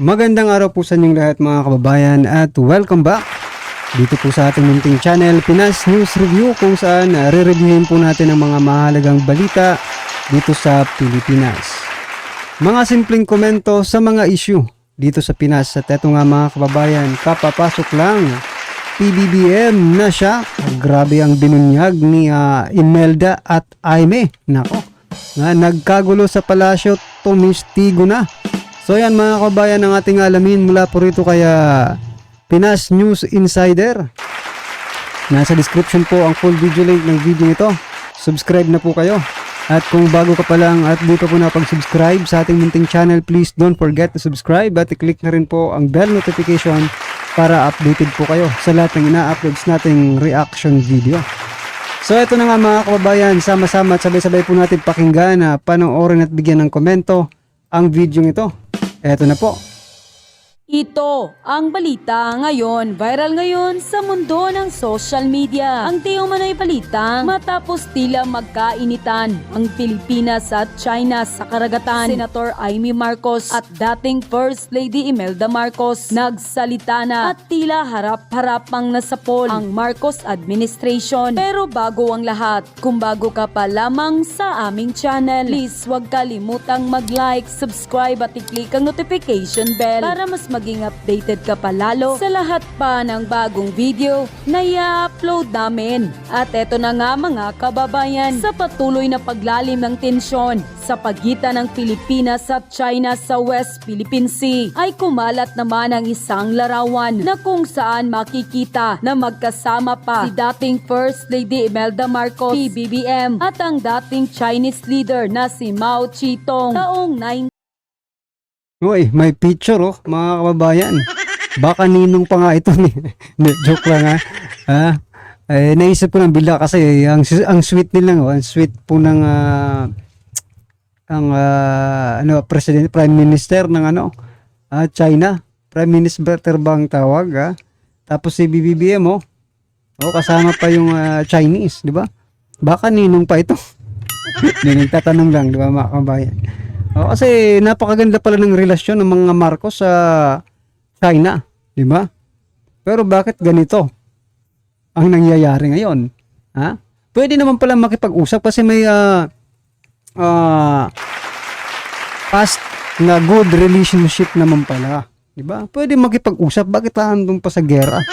Magandang araw po sa inyong lahat mga kababayan at welcome back dito po sa ating munting channel Pinas News Review, kung saan re-reviewin po natin ang mga mahalagang balita dito sa Pilipinas. Mga simpleng komento sa mga issue dito sa Pinas. At eto nga mga kababayan, kapapasok lang, PBBM na siya. Grabe ang binunyag ni Imelda at Aimee. Nako, nagkagulo sa palasyo, tumistigo na. So yan mga kabayan ang ating alamin mula po rito kaya Pinas News Insider. Nasa description po ang full video link ng video ito. Subscribe na po kayo. At kung bago ka pa lang at di pa po napag-subscribe sa ating munting channel, please don't forget to subscribe at i-click na rin po ang bell notification para updated po kayo sa lahat ng ina-uploads nating reaction video. So ito na nga mga kababayan, sama-sama at sabay-sabay po natin pakinggan na panoorin at bigyan ng komento ang video ito. Eto na po. Ito ang balita ngayon, viral ngayon sa mundo ng social media. Ang tiyo man ay balita matapos tila magkainitan ang Pilipinas at China sa karagatan. Senator Aimee Marcos at dating First Lady Imelda Marcos nagsalita na at tila harap-harapang nasapol ang Marcos administration. Pero bago ang lahat, kung bago ka pa lamang sa aming channel, please huwag kalimutang mag-like, subscribe at i-click ang notification bell para mas maging updated ka pa lalo sa lahat pa ng bagong video na i-upload namin. At eto na nga mga kababayan, sa patuloy na paglalim ng tensyon sa pagitan ng Pilipinas at China sa West Philippine Sea, ay kumalat naman ang isang larawan na kung saan makikita na magkasama pa si dating First Lady Imelda Marcos, PBBM, at ang dating Chinese leader na si Mao Zedong taong 19. Uy, may picture mga kababayan. Baka ninong pa nga ito ni. Joke lang naisip ko ng bila kasi ang sweet nila, ang sweet po ng president, prime minister ng China. Prime minister bang tawag Tapos si BBBM kasama pa yung Chinese, di ba? Baka ninong pa ito. Nagtatanong lang, di ba mga kababayan? Kasi napakaganda pala ng relasyon ng mga Marcos sa China, di ba? Pero bakit ganito ang nangyayari ngayon? Pwede naman pala makipag-usap kasi may past na good relationship naman pala, di ba? Pwede makipag-usap, bakit andun pa sa gera?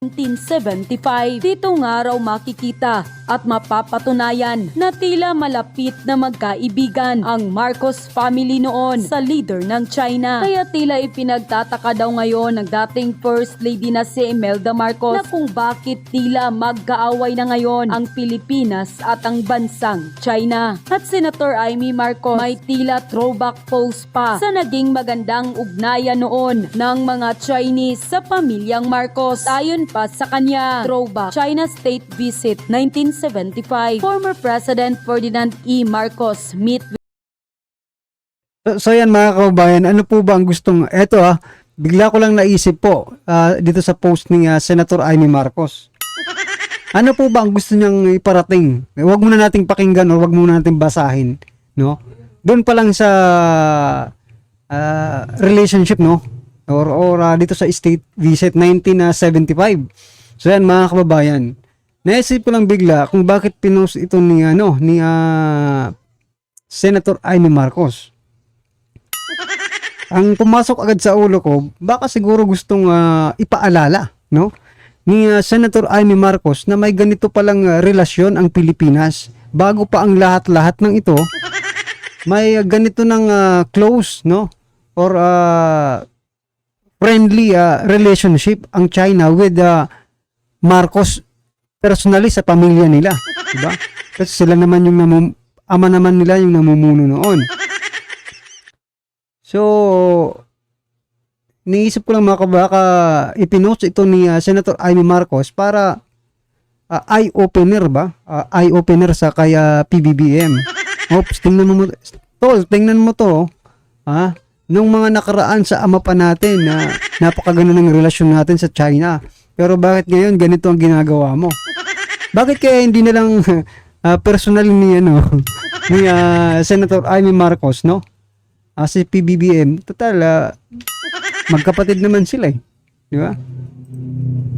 1975, dito nga raw makikita at mapapatunayan na tila malapit na magkaibigan ang Marcos family noon sa leader ng China. Kaya tila ipinagtataka daw ngayon ng dating First Lady na si Imelda Marcos na kung bakit tila magkaaway na ngayon ang Pilipinas at ang bansang China. At Senator Aimee Marcos may tila throwback post pa sa naging magandang ugnayan noon ng mga Chinese sa pamilyang Marcos. Ayon pa sa kanya, throwback China State Visit 1975, former President Ferdinand E. Marcos meet with... So yan mga kababayan, ano po ba ang gustong, bigla ko lang naisip po dito sa post ni Senator Aimee Marcos. Ano po ba ang gusto niyang iparating? Huwag muna nating pakinggan o huwag muna nating basahin, no? Doon pa lang sa relationship, no? Or dito sa State Visit 1975. So yan mga kababayan, naisip ko lang bigla kung bakit pinost ito ni Senator Aimee Marcos. Ang pumasok agad sa ulo ko, baka siguro gustong ipaalala, no, ni Senator Aimee Marcos na may ganito palang relasyon ang Pilipinas. Bago pa ang lahat-lahat ng ito, may ganito ng close, no, or friendly relationship ang China with Marcos personally sa pamilya nila, diba? Kasi sila naman yung ama naman nila yung namumuno noon. So niisip ko lang baka ipinost ito ni Senator Aimee Marcos para eye-opener ba? Eye-opener sa kaya PBBM. Oops, tingnan mo to. Nung mga nakaraan sa ama pa natin na napakaganda ng relasyon natin sa China. Pero bakit ngayon ganito ang ginagawa mo? Bakit kaya hindi na lang personal ni Senator Aimee Marcos, no? Si PBBM, total, magkapatid naman sila eh. Di ba?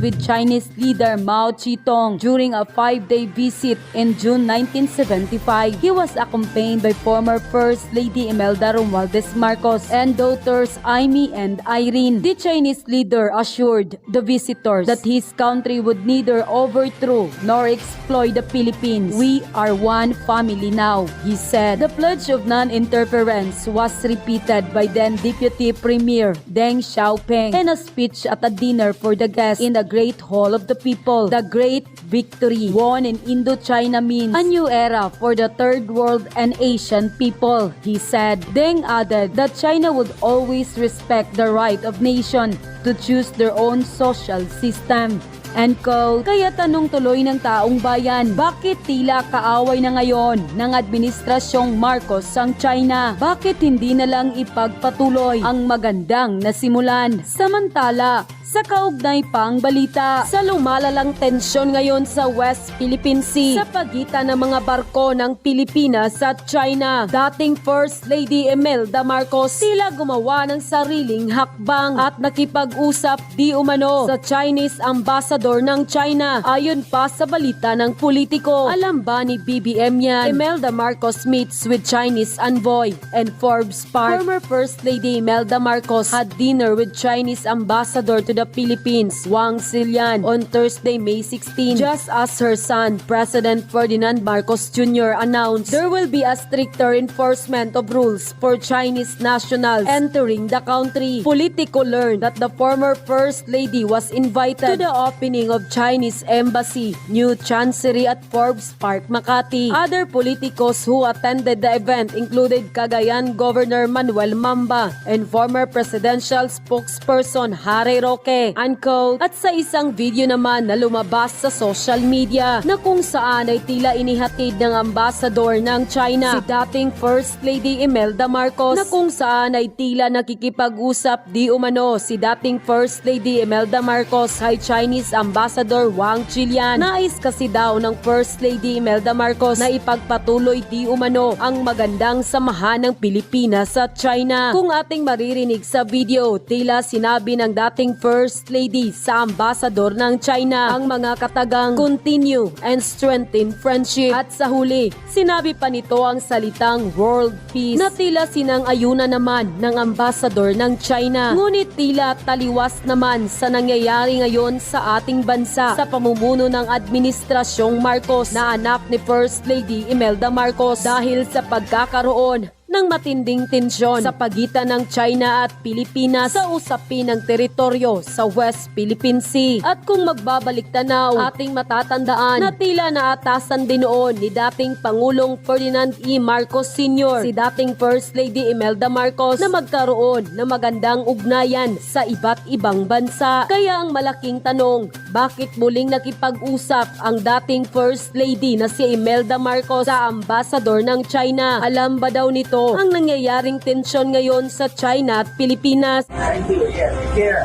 with Chinese leader Mao Zedong during a 5-day visit in June 1975. He was accompanied by former First Lady Imelda Romualdez Marcos and daughters Amy and Irene. The Chinese leader assured the visitors that his country would neither overthrow nor exploit the Philippines. We are one family now, he said. The pledge of non-interference was repeated by then Deputy Premier Deng Xiaoping in a speech at a dinner for the guests in the Great Hall of the People. The great victory won in Indochina means a new era for the Third World and Asian people, he said. Deng added that China would always respect the right of nations to choose their own social system. And quote, kaya tanong tuloy ng taong bayan, bakit tila kaaway na ngayon ng Administrasyong Marcos ang China? Bakit hindi na lang ipagpatuloy ang magandang nasimulan? Samantala, sa kaugnay pang balita, sa lumalalang tensyon ngayon sa West Philippine Sea sa pagitan ng mga barko ng Pilipinas at China, dating First Lady Imelda Marcos tila gumawa ng sariling hakbang at nakipag-usap di umano sa Chinese ambassador ng China. Ayon pa sa balita ng politiko, alam ba ni BBM yan? Imelda Marcos meets with Chinese envoy and Forbes Park. Former First Lady Imelda Marcos had dinner with Chinese ambassador to the Philippines, Wang Xilian, on Thursday, May 16. Just as her son, President Ferdinand Marcos Jr. announced, there will be a stricter enforcement of rules for Chinese nationals entering the country. Politico learned that the former First Lady was invited to the opening of Chinese Embassy, New Chancery at Forbes Park, Makati. Other politicos who attended the event included Cagayan Governor Manuel Mamba and former presidential spokesperson Harry Roque. Unquote. At sa isang video naman na lumabas sa social media na kung saan ay tila inihatid ng ambassador ng China si dating First Lady Imelda Marcos, na kung saan ay tila nakikipag-usap di umano si dating First Lady Imelda Marcos kay Chinese Ambassador Wang Xilian. Nais kasi daw ng First Lady Imelda Marcos na ipagpatuloy di umano ang magandang samahan ng Pilipinas at China. Kung ating maririnig sa video, tila sinabi ng dating First Lady sa ambassador ng China ang mga katagang continue and strengthen friendship. At sa huli, sinabi pa nito ang salitang world peace na tila sinang-ayuna naman ng ambassador ng China. Ngunit tila taliwas naman sa nangyayari ngayon sa ating bansa sa pamumuno ng Administrasyong Marcos na anak ni First Lady Imelda Marcos dahil sa pagkakaroon ng matinding tensyon sa pagitan ng China at Pilipinas sa usapin ng teritoryo sa West Philippine Sea. At kung magbabalik tanaw, ating matatandaan na tila naatasan din noon ni dating Pangulong Ferdinand E. Marcos Sr. si dating First Lady Imelda Marcos na magkaroon ng magandang ugnayan sa iba't ibang bansa. Kaya ang malaking tanong, bakit muling nakipag-usap ang dating First Lady na si Imelda Marcos sa ambassador ng China? Alam ba daw nito ang nangyayaring tensyon ngayon sa China at Pilipinas? Continue, yes, here.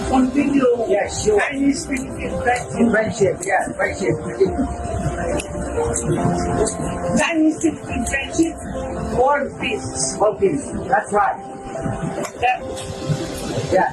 Continue. Yes, sure. Chinese friendship, yes, friendship. Chinese friendship or peace. Or peace. That's right. Yeah.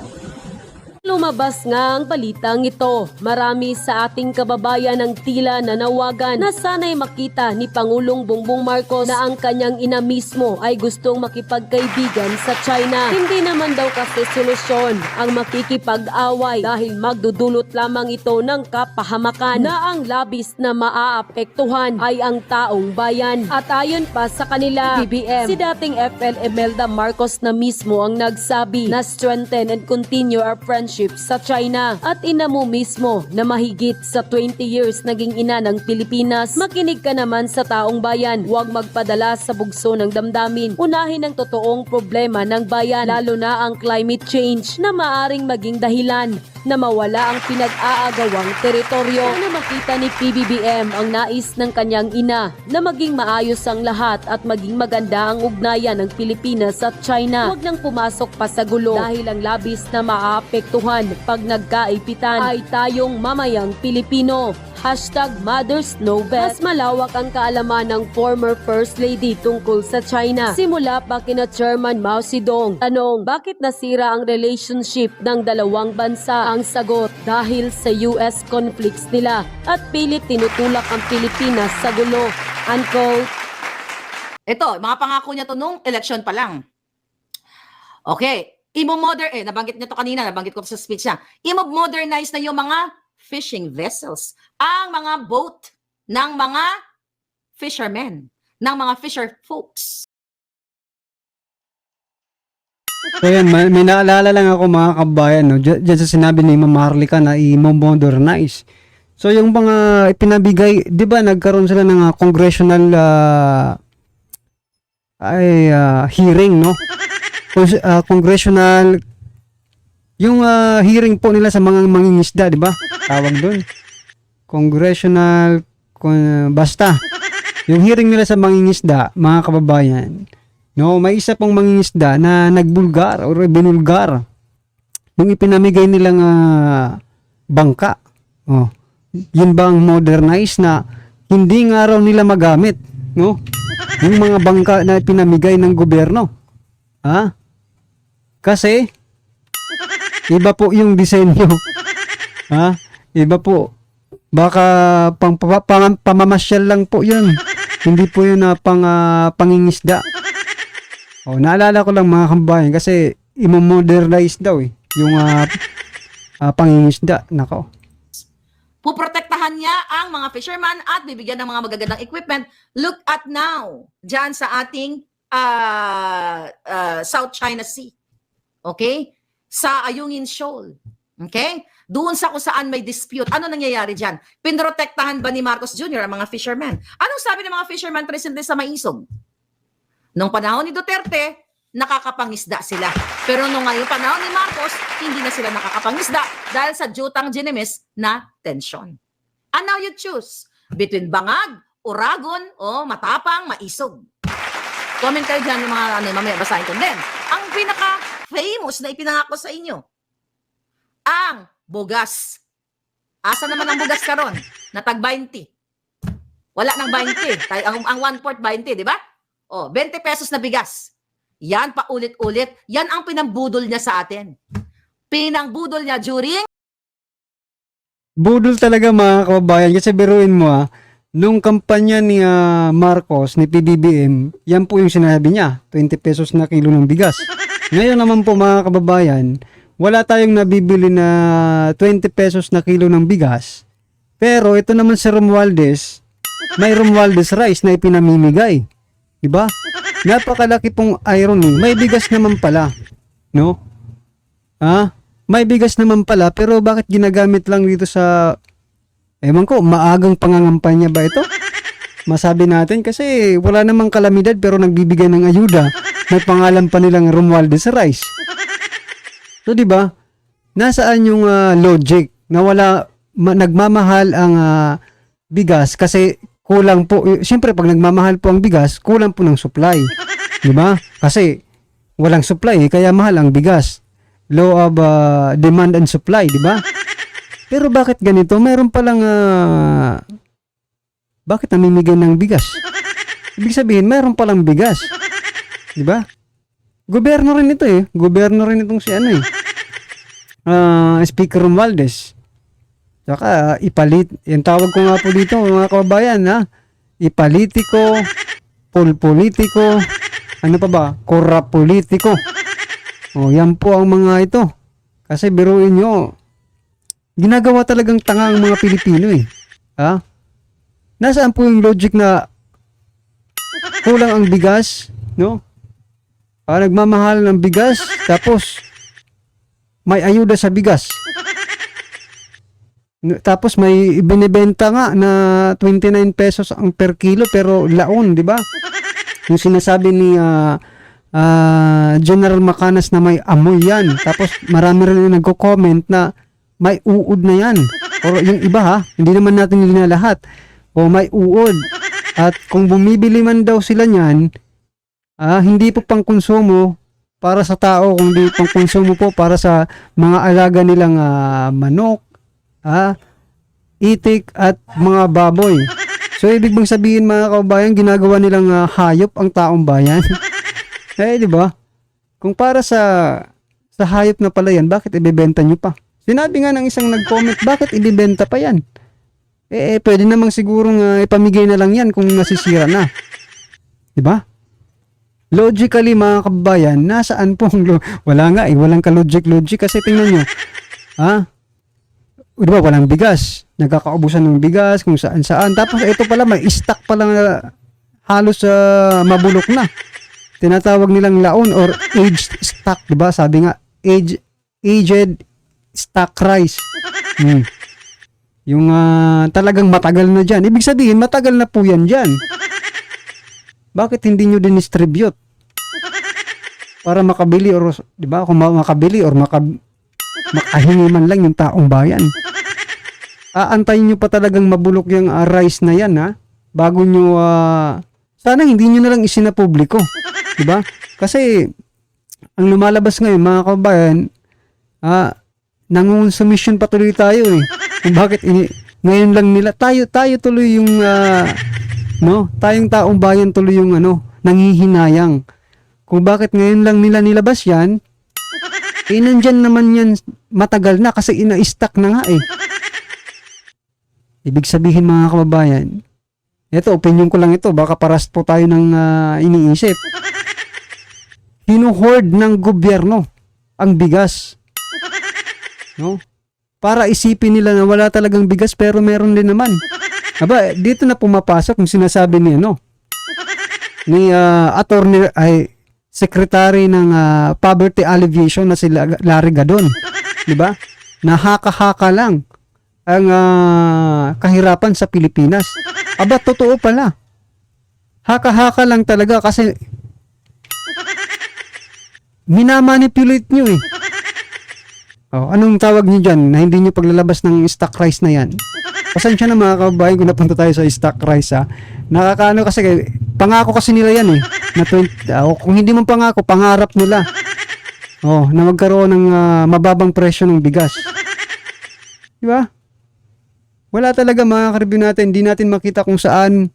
Lumabas nga ang balitang ito. Marami sa ating kababayan ang tila nanawagan na sana'y makita ni Pangulong Bongbong Marcos na ang kanyang ina mismo ay gustong makipagkaibigan sa China. Hindi naman daw kasi solusyon ang makikipag-away dahil magdudulot lamang ito ng kapahamakan na ang labis na maaapektuhan ay ang taong bayan. At ayon pa sa kanila, BBM, si dating FL Imelda Marcos na mismo ang nagsabi na strengthen and continue our friendship sa China. At ina mo mismo na mahigit sa 20 years naging ina ng Pilipinas. Makinig ka naman sa taong bayan. Huwag magpadala sa bugso ng damdamin. Unahin ang totoong problema ng bayan, lalo na ang climate change na maaring maging dahilan na mawala ang pinag-aagawang teritoryo. Na makita ni PBBM ang nais ng kanyang ina na maging maayos ang lahat at maging maganda ang ugnayan ng Pilipinas at China. Huwag nang pumasok pa sa gulo dahil ang labis na maaapektuhan pag nagkaipitan ay tayong mamayang Pilipino. #MothersKnowBest. Mas malawak ang kaalaman ng former First Lady tungkol sa China. Simula pa kina Chairman Mao Zedong. Tanong, bakit nasira ang relationship ng dalawang bansa? Ang sagot, dahil sa US conflicts nila at pilit tinutulak ang Pilipinas sa gulo. Unquote. Ito, mga pangako niya to nung election pa lang. Okay, nabanggit niya to kanina, nabanggit ko sa speech niya. I-modernize na yung mga fishing vessels, ang mga boat ng mga fishermen, ng mga fisher folks. So yan, may naalala lang ako mga kabayan, no? Diyan sa sinabi ni Ma'am Harlika na i-modernize. So yung mga ipinabigay, di ba nagkaroon sila ng congressional hearing, no? Congressional, yung hearing po nila sa mga mangingisda, di ba? Tawag doon. Congressional, basta. Yung hearing nila sa mangingisda, mga kababayan, no, may isa pong mangingisda na nagbulgar o binulgar yung ipinamigay nilang bangka. Oh, yun bang modernize na hindi nga raw nila magamit, no? Yung mga bangka na pinamigay ng gobyerno. Ha? Kasi iba po yung disenyo. Ha? Iba po. Baka pamamasyal lang po 'yun. Hindi po 'yun na pangingisda. Oh, naalala ko lang mga kabayan kasi i-modernize daw yung pangingisda. Nako. Puprotektahan niya ang mga fisherman at bibigyan ng mga magagandang equipment. Look at now, dyan sa ating South China Sea. Okay? Sa Ayungin Shoal. Okay? Doon sa kung saan may dispute. Ano nangyayari dyan? Pinrotektahan ba ni Marcos Jr. ang mga fishermen? Anong sabi ng mga fishermen presently sa Maisog? Nung panahon ni Duterte, nakakapangisda sila. Pero nung ngayong panahon ni Marcos, hindi na sila nakakapangisda dahil sa jutang ginimis na tensyon. And now you choose between bangag, uragon, o matapang, maisog. Comment kayo dyan yung mga mamaya basahin ko. Then, ang pinaka-famous na ipinangako sa inyo, ang bugas. Asa naman ang bugas karon? Na tag 20. Wala nang 20. Ang 1/4 20, di ba? O, 20 pesos na bigas. Yan paulit-ulit. Yan ang pinambudol niya sa atin. Pinangbudol niya during Budol talaga mga kababayan kasi biruin mo nung kampanya ni Marcos ni PBBM, yan po yung sinabi niya, 20 pesos na kilo ng bigas. Ngayon naman po mga kababayan, wala tayong nabibili na 20 pesos na kilo ng bigas. Pero ito naman si Romualdez, may Romualdez rice na ipinamimigay. Diba? Napakalaki pong irony. May bigas naman pala. No? May bigas naman pala, pero bakit ginagamit lang dito sa, ewan ko, maagang pangangampanya ba ito? Masabi natin kasi wala namang kalamidad pero nagbibigay ng ayuda. May pangalan pa nilang Romualdez rice. So, di ba? Nasaan yung logic na nagmamahal ang bigas kasi kulang po. Siyempre, pag nagmamahal po ang bigas, kulang po ng supply. Di ba? Kasi walang supply, kaya mahal ang bigas. Law of demand and supply, di ba? Pero bakit ganito? Meron palang bakit namimigay ng bigas? Ibig sabihin, meron palang bigas. Di ba? Gobyerno rin ito Gobyerno rin itong si Speaker Romualdez. Saka ipalit. Yung tawag ko nga po dito mga kababayan ipalitiko, politiko, ano pa ba? Korap-politiko. O, yan po ang mga ito. Kasi biruin nyo, ginagawa talagang tanga ang mga Pilipino Nasaan po yung logic na kulang ang bigas, no? Nagmamahal ng bigas, tapos may ayuda sa bigas. Tapos may ibinebenta nga na 29 pesos ang per kilo pero laon, di ba? Yung sinasabi ni General Macanas na may amoy yan. Tapos marami rin yung nagko-comment na may uod na yan. O yung iba hindi naman natin linalahat. O may uod. At kung bumibili man daw sila niyan, hindi po pang konsumo para sa tao, kundi pang konsumo po para sa mga alaga nilang manok, itik at mga baboy. So ibig bang sabihin mga kababayan, ginagawa nilang hayop ang taong bayan? Eh, di ba? Kung para sa hayop na pala yan, bakit ibebenta nyo pa? Sinabi nga ng isang nag-comment, bakit ibebenta pa yan? Pwede namang sigurong ipamigay na lang yan kung nasisira na. Di ba? Logically mga kababayan, nasaan pong wala nga walang ka-logic kasi tingnan nyo. Di ba, walang bigas. Nagkakaubusan ng bigas kung saan-saan. Tapos ito pala, may stock pala halos mabulok na. Tinatawag nilang laon or aged stock, di ba? Sabi nga, aged stock rice. Yung talagang matagal na dyan. Ibig sabihin, matagal na po yan dyan. Bakit hindi nyo dinistribute? Para makabili or, di ba? Kung makabili or makahingi man lang yung taong bayan. Aantayin nyo pa talagang mabulok yung rice na yan, ha? Bago nyo, sana hindi nyo na lang isinapubliko. Diba? Kasi, ang lumalabas ngayon, mga kabayan, nangungonsumisyon patuloy tayo eh. Kung bakit ngayon lang nila, tayo tuloy yung, tayong taong bayan tuloy yung, nangihinayang. Kung bakit ngayon lang nila nilabas yan, nandyan naman yan matagal na kasi ina-stack na nga eh. Ibig sabihin mga kababayan, ito, opinion ko lang ito, baka paras po tayo ng iniisip. Hinuhoard ng gobyerno ang bigas. No? Para isipin nila na wala talagang bigas pero meron din naman. Aba, dito na pumapasok yung sinasabi ni attorney ay secretary ng poverty alleviation na si Larry Gadon. 'Di ba? Na haka-haka lang ang kahirapan sa Pilipinas. Aba, totoo pala. Haka-haka lang talaga kasi minamanipulate nyo eh. Anong tawag nyo dyan na hindi nyo paglalabas ng stock rice na yan? Pasensya na mga kababayan kung napunta tayo sa stock rice ha. Nakakaano kasi, pangako kasi nila yan eh. Na kung hindi man pangako, pangarap nila. Na magkaroon ng mababang presyo ng bigas. Diba? Wala talaga mga karibyo natin, hindi natin makita kung saan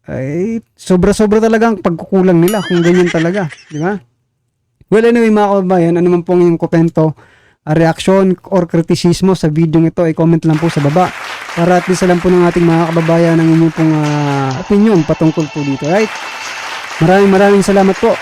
ay sobra-sobra talaga ang pagkukulang nila kung ganyan talaga, di ba? Well, anyway mga kababayan, ano man pong yung komento, reaksyon or kritisismo sa video ito, ay comment lang po sa baba para at least alam po ng ating mga kababayan ang inyong pong opinion patungkol po dito, right? Maraming salamat po.